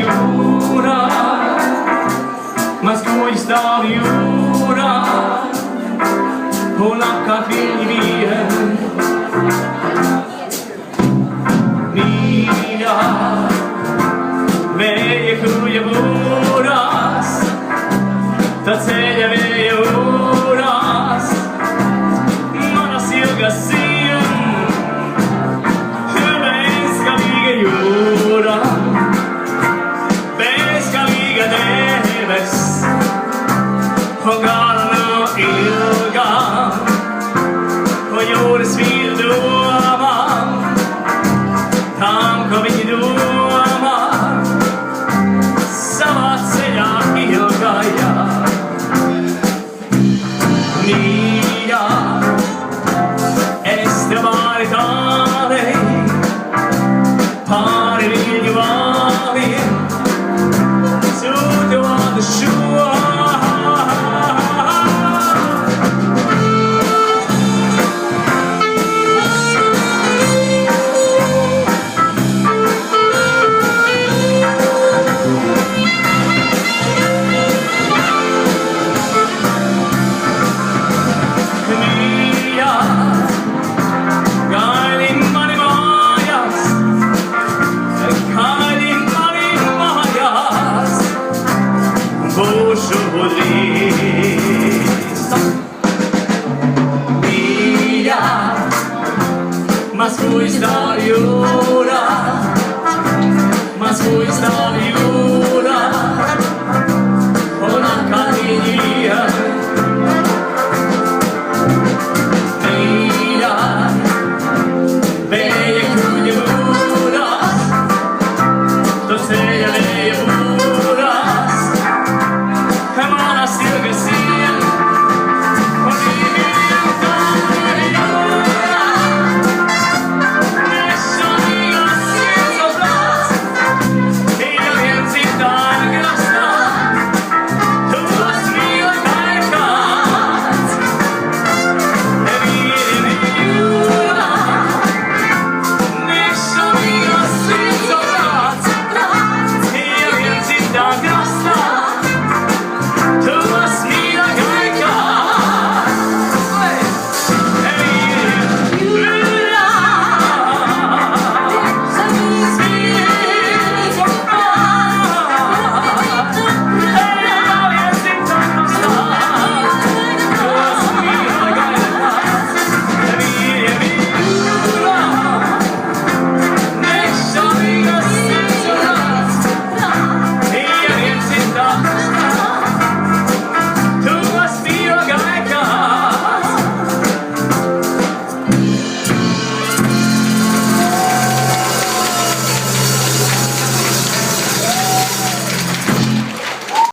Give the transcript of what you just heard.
jura, mas Gud av jura och lackat viljen. Mia veje kuja buras, ta celja veje uras, mana silga sin, hur ska jura, ska liga neves, och galan och ilgan, och jordes vill doma, tam kom i doma, savat seja ilgaja. Nia, este maritale, pare vill ju vara to on the shore. Mia, guiding money mayas, guiding money mayas. Vår så